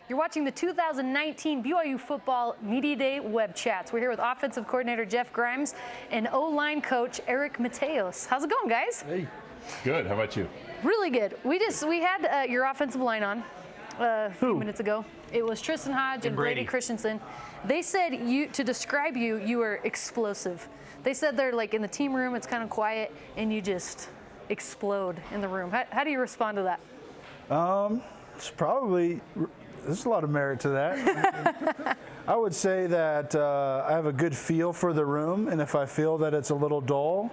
You're watching the 2019 BYU Football Media Day web chats. We're here with offensive coordinator Jeff Grimes and O-line coach Eric Mateos. How's it going, guys? Hey. Good. How about you? Really good. We had your offensive line on a few minutes ago. It was Tristan Hodge and Brady Christensen. They said to describe you, you were explosive. They said they're like in the team room, it's kind of quiet, and you just explode in the room. How do you respond to that? There's a lot of merit to that. I would say that I have a good feel for the room, and if I feel that it's a little dull,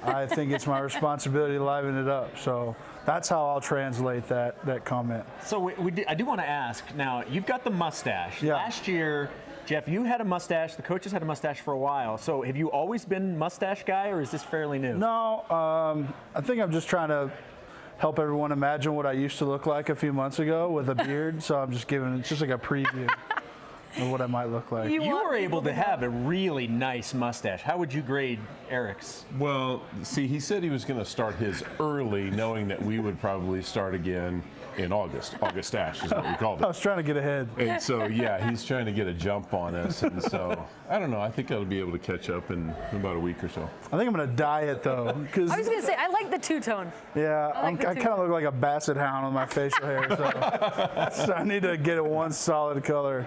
I think it's my responsibility to liven it up. So that's how I'll translate that comment. So I do want to ask, now, you've got the mustache. Yeah. Last year, Jeff, you had a mustache. The coaches had a mustache for a while. So have you always been mustache guy, or is this fairly new? No, I think I'm just trying to help everyone imagine what I used to look like a few months ago with a beard. So I'm just giving it's just like a preview of what I might look like. You were able to have a really nice mustache. How would you grade Eric's? Well, see, he said he was going to start his early, knowing that we would probably start again in August. August-ash is what we called it. I was trying to get ahead. And so, yeah, he's trying to get a jump on us. And so, I don't know. I think I'll be able to catch up in about a week or so. I think I'm going to dye it, though. I was going to say, I like the two-tone. Yeah, I kind of look like a basset hound with my facial hair. So I need to get it one solid color.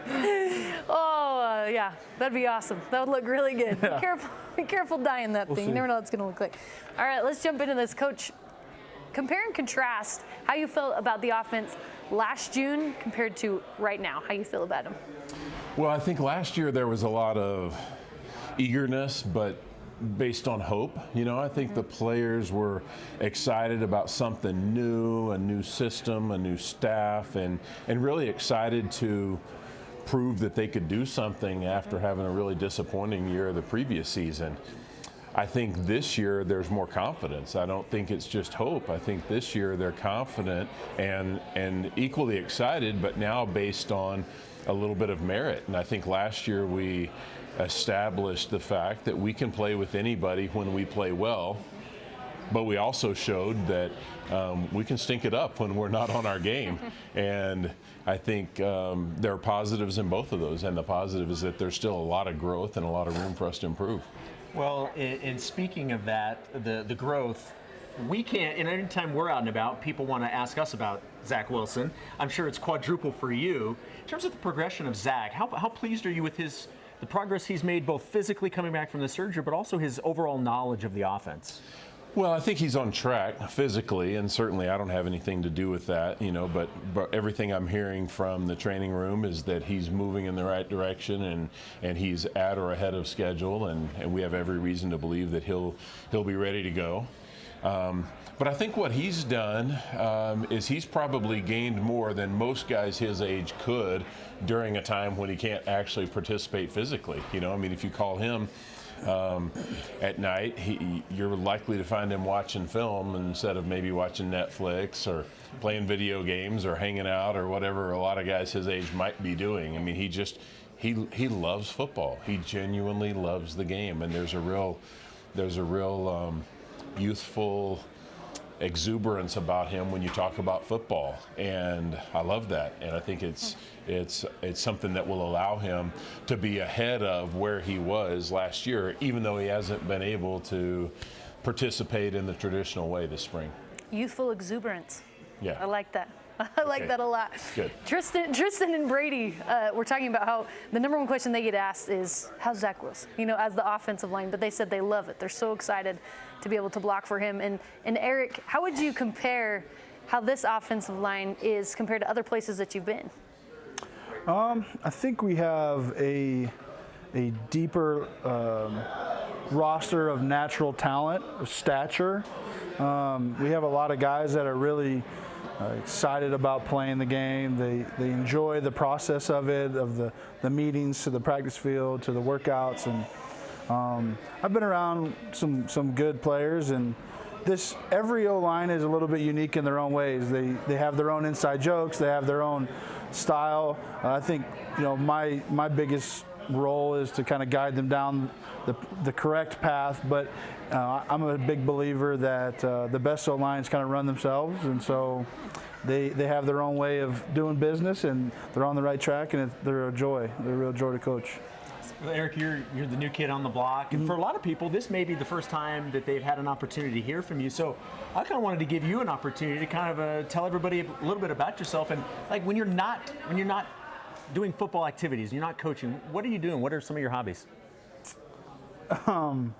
Oh, yeah, that'd be awesome. That would look really good. Yeah. Be careful dyeing that thing. You never know what it's going to look like. All right, let's jump into this. Coach, compare and contrast how you feel about the offense last June compared to right now. How you feel about them? Well, I think last year there was a lot of eagerness, but based on hope. You know, I think the players were excited about something new, a new system, a new staff, and really excited to prove that they could do something after having a really disappointing year the previous season. I think this year there's more confidence. I don't think it's just hope. I think this year they're confident and equally excited, but now based on a little bit of merit. And I think last year we established the fact that we can play with anybody when we play well, but we also showed that we can stink it up when we're not on our game. And I think there are positives in both of those. And the positive is that there's still a lot of growth and a lot of room for us to improve. Well, in speaking of that, the growth, we can't, and anytime we're out and about, people want to ask us about Zach Wilson. I'm sure it's quadruple for you. In terms of the progression of Zach, how pleased are you with the progress he's made, both physically coming back from the surgery, but also his overall knowledge of the offense? Well, I think he's on track physically, and certainly I don't have anything to do with that, you know, but everything I'm hearing from the training room is that he's moving in the right direction and he's at or ahead of schedule, and we have every reason to believe that he'll be ready to go. But I think what he's done is he's probably gained more than most guys his age could during a time when he can't actually participate physically. You know, I mean, if you call him at night, you're likely to find him watching film instead of maybe watching Netflix or playing video games or hanging out or whatever a lot of guys his age might be doing. I mean, he loves football. He genuinely loves the game, and there's a real youthful exuberance about him when you talk about football, and I love that. And I think it's something that will allow him to be ahead of where he was last year, even though he hasn't been able to participate in the traditional way this spring. Youthful exuberance. Yeah. I like that. I like that a lot. Good. Tristan and Brady, we're talking about how the number one question they get asked is, how's Zach Wilson, you know, as the offensive line, but they said they love it. They're so excited to be able to block for him. And Eric, how would you compare how this offensive line is compared to other places that you've been? I think we have a deeper roster of natural talent, of stature. We have a lot of guys that are really excited about playing the game. They enjoy the process of it, of the meetings to the practice field to the workouts. And I've been around some good players, and every O-line is a little bit unique in their own ways. They have their own inside jokes. They have their own style. I think, you know, my biggest role is to kind of guide them down the correct path. But I'm a big believer that the best O-lines kind of run themselves, and so they have their own way of doing business, and they're on the right track, and they're a joy. They're a real joy to coach. Well, Eric, you're the new kid on the block, and for a lot of people, this may be the first time that they've had an opportunity to hear from you. So I kind of wanted to give you an opportunity to kind of tell everybody a little bit about yourself, and like when you're not doing football activities, you're not coaching. What are you doing? What are some of your hobbies? I'm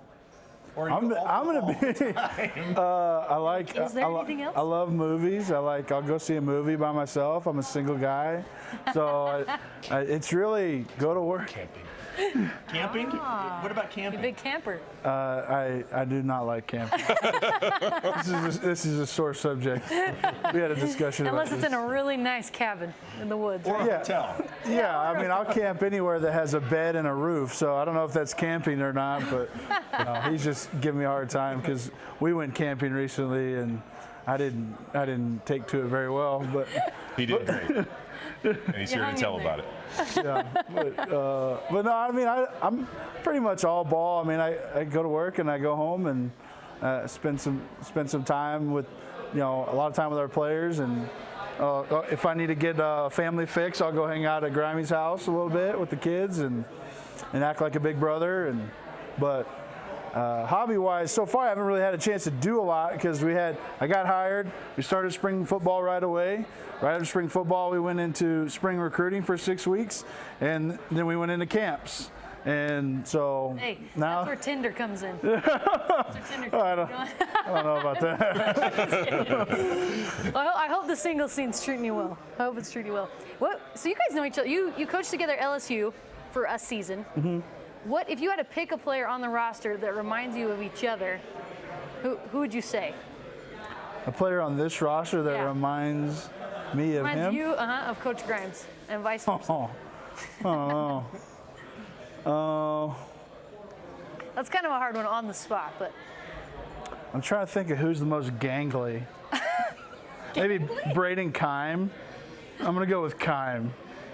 gonna be. I like. Is there anything else? I love movies. I'll go see a movie by myself. I'm a single guy, so it's really go to work. Camping? What about camping? You big camper. I do not like camping. This is a sore subject. We had a discussion Unless about it's this. in a really nice cabin in the woods. Or Right? a hotel. Yeah, I mean, I'll camp anywhere that has a bed and a roof, so I don't know if that's camping or not, but he's just giving me a hard time because we went camping recently and I didn't take to it very well, but He did great. And he's here to tell about it. yeah, but no, I mean, I'm pretty much all ball. I mean, I go to work and I go home and spend some time with, a lot of time with our players, and if I need to get a family fix, I'll go hang out at Grimey's house a little bit with the kids and act like a big brother. But hobby-wise, so far I haven't really had a chance to do a lot because I got hired. We started spring football right away. Right after spring football, we went into spring recruiting for 6 weeks, and then we went into camps. And so now that's where Tinder comes in. I don't know about that. Well, I hope the single scene's treating you well. I hope it's treating you well. So you guys know each other. You coached together at LSU for a season. Mm-hmm. What if you had to pick a player on the roster that reminds you of each other? Who would you say? A player on this roster that reminds me of Reminds him? you of Coach Grimes and vice versa. That's kind of a hard one on the spot, but I'm trying to think of who's the most gangly. Maybe Braden Kime. I'm going to go with Kime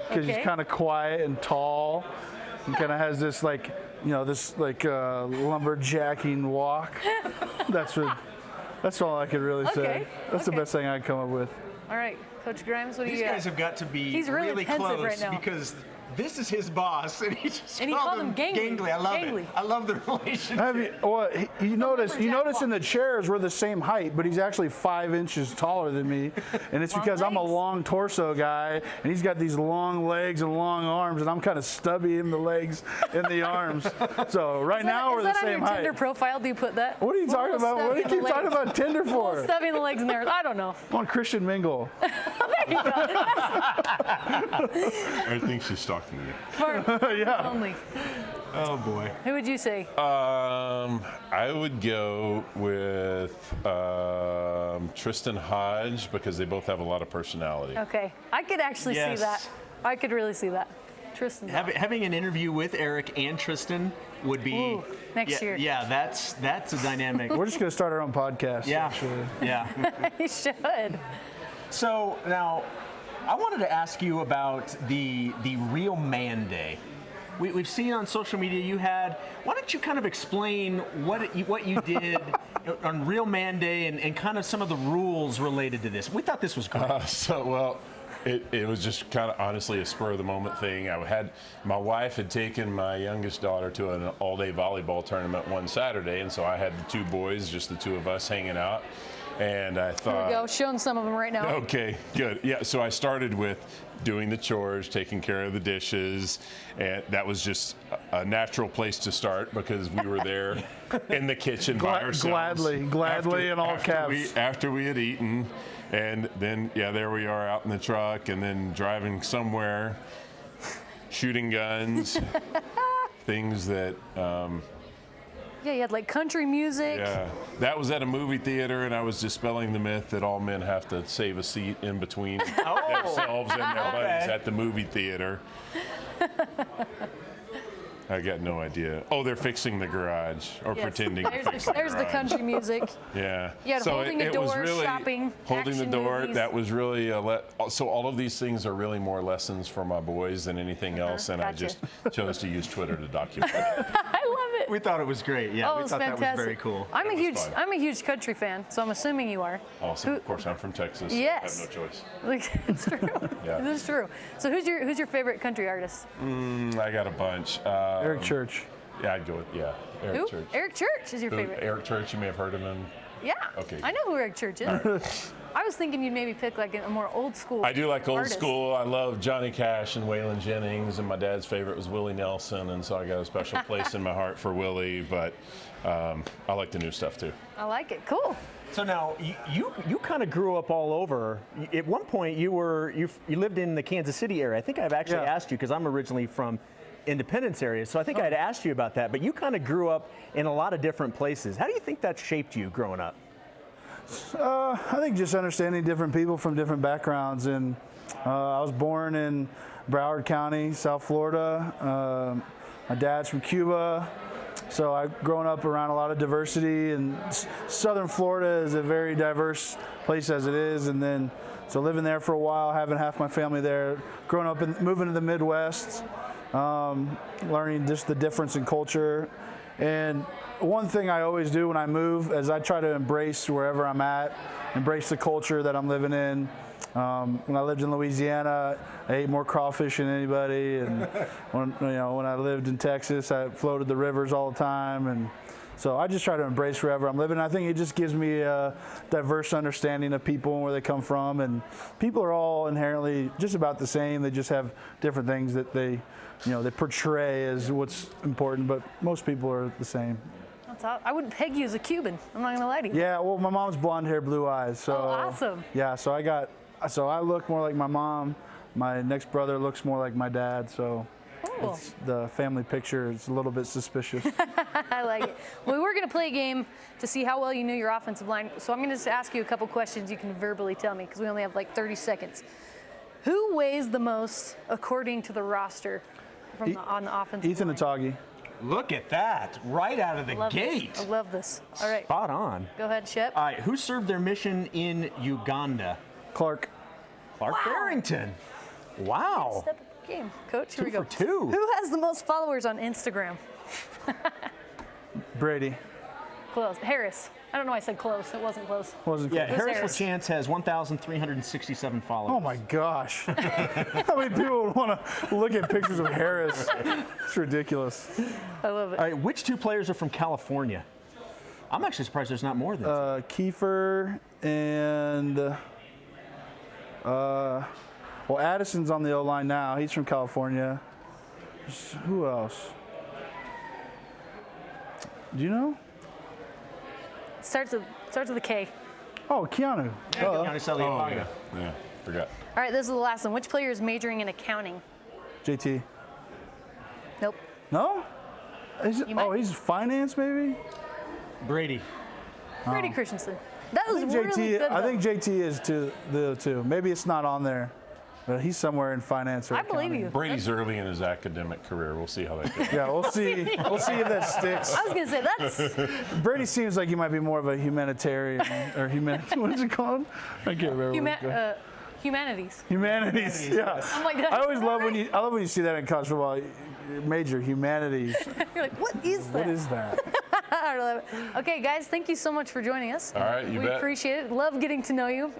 because he's kind of quiet and tall and kind of has this lumberjacking walk. That's all I could really say. That's the best thing I can come up with. All right, Coach Grimes, what do you got? These guys have got to be He's really pensive close right now. because this is his boss, and he called him gangly. I love Gangly. it. I love the relationship. You notice in the chairs we're the same height, but he's actually 5 inches taller than me, and it's because I'm a long torso guy, and he's got these long legs and long arms, and I'm kind of stubby in the legs and the arms. So now we're the same height. Is that on your Tinder profile? Do you put that? What are you talking about? What do you keep talking about Tinder for? Stubbing the legs in there. I don't know. I'm on Christian Mingle. I think she's stalking you. Yeah. Only. Oh boy. Who would you say? I would go with Tristan Hodge because they both have a lot of personality. Okay, I could actually see that. I could really see that. Tristan. Having an interview with Eric and Tristan would be next year. Yeah, that's a dynamic. We're just gonna start our own podcast. Yeah. Actually. Yeah. You should. So now, I wanted to ask you about the Real Man Day. We've seen on social media you had. Why don't you kind of explain what you did on Real Man Day and kind of some of the rules related to this? We thought this was great. It was just kind of honestly a spur of the moment thing. My wife had taken my youngest daughter to an all-day volleyball tournament one Saturday, and so I had the 2 boys, just the 2 of us hanging out. And I thought, Here we go, showing some of them right now. Okay, good. Yeah, so I started with doing the chores, taking care of the dishes, and that was just a natural place to start because we were there in the kitchen by ourselves. Gladly in all caps. After we had eaten, and then, there we are out in the truck, and then driving somewhere, shooting guns, things that... Yeah, you had like country music. Yeah, that was at a movie theater, and I was dispelling the myth that all men have to save a seat in between themselves and their buddies at the movie theater. I got no idea. Oh, they're fixing the garage or Yes. pretending to fix There's the the garage. country music. Yeah. You had holding a it was door, really shopping, holding the action door. movies. That was really so all of these things are really more lessons for my boys than anything else, and I gotcha. just chose to use Twitter to document it. I love it. We thought it was great. Yeah, Oh, we it's thought fantastic. that was very cool. I'm It was fun. I'm a huge country fan, so I'm assuming you are. Awesome. Of course, I'm from Texas. Yes. I have no choice. Like, it's true. Yeah. It is true. So who's your favorite country artist? I got a bunch. Eric Church. Yeah, I'd go with Eric Who? Church. Eric Church is your So favorite. Eric Church, you may have heard of him. Yeah. Okay. I know who Eric Church is. I was thinking you'd maybe pick like a more old school. I do like old artist. school. I love Johnny Cash and Waylon Jennings, and my dad's favorite was Willie Nelson, and so I got a special place in my heart for Willie. But I like the new stuff too. I like it. Cool. So now you kind of grew up all over. At one point you lived in the Kansas City area. I think I've actually Yeah. asked you because I'm originally from Independence area. So I think I'd asked you about that. But you kind of grew up in a lot of different places. How do you think that shaped you growing up? I think just understanding different people from different backgrounds. And I was born in Broward County, South Florida. My dad's from Cuba. So I've grown up around a lot of diversity, and Southern Florida is a very diverse place as it is. And then, so living there for a while, having half my family there, growing up and moving to the Midwest, learning just the difference in culture. And one thing I always do when I move is I try to embrace wherever I'm at, embrace the culture that I'm living in. When I lived in Louisiana, I ate more crawfish than anybody, and when I lived in Texas, I floated the rivers all the time, and so I just try to embrace wherever I'm living. I think it just gives me a diverse understanding of people and where they come from, and people are all inherently just about the same. They just have different things that they portray as what's important, but most people are the same. That's all. I wouldn't peg you as a Cuban. I'm not gonna lie to you. Yeah, well, my mom's blonde hair, blue eyes. So Oh, awesome. Yeah, so I look more like my mom. My next brother looks more like my dad. So Cool. the family picture is a little bit suspicious. I like it. Well, we're going to play a game to see how well you knew your offensive line. So I'm going to just ask you a couple questions you can verbally tell me because we only have like 30 seconds. Who weighs the most according to the roster on the offensive Ethan line? Atagi. Look at that, right out of the Love gate. This. I love this. All right. Spot on. Go ahead, Shep. All right, who served their mission in Uganda? Clark. Clark Barrington. Wow. Step up the game. Coach, here we Two go. for two. Who has the most followers on Instagram? Brady. Close. Harris. I don't know why I said close. It wasn't close. Wasn't Yeah, close. Harris Harris? LaChance has 1,367 followers. Oh my gosh. How many people would want to look at pictures of Harris? It's ridiculous. I love it. All right, which two players are from California? I'm actually surprised there's not more than Kiefer and well, Addison's on the O-line now. He's from California. Who else? Do you know? Starts with a K. Oh, Keanu. Giannis Eliapaga. Yeah, forgot. All right, this is the last one. Which player is majoring in accounting? JT. Nope. No? might be. He's finance maybe? Brady. Brady Christensen. That was I think really good. I though. think JT is too. Maybe it's not on there, but he's somewhere in finance or I believe accounting. you. Brady's early in his academic career. We'll see how that goes. Yeah, we'll see. We'll see if that sticks. I was gonna say that's Brady seems like he might be more of a humanitarian or what is it called? I can't remember. what it's called. humanities. Humanities. Yeah. I'm like, I always love right? I love when you see that in college football. Major humanities. You're like, what is that? What is that? I love it. Okay, guys, thank you so much for joining us. All right, you we bet. appreciate it. Love getting to know you.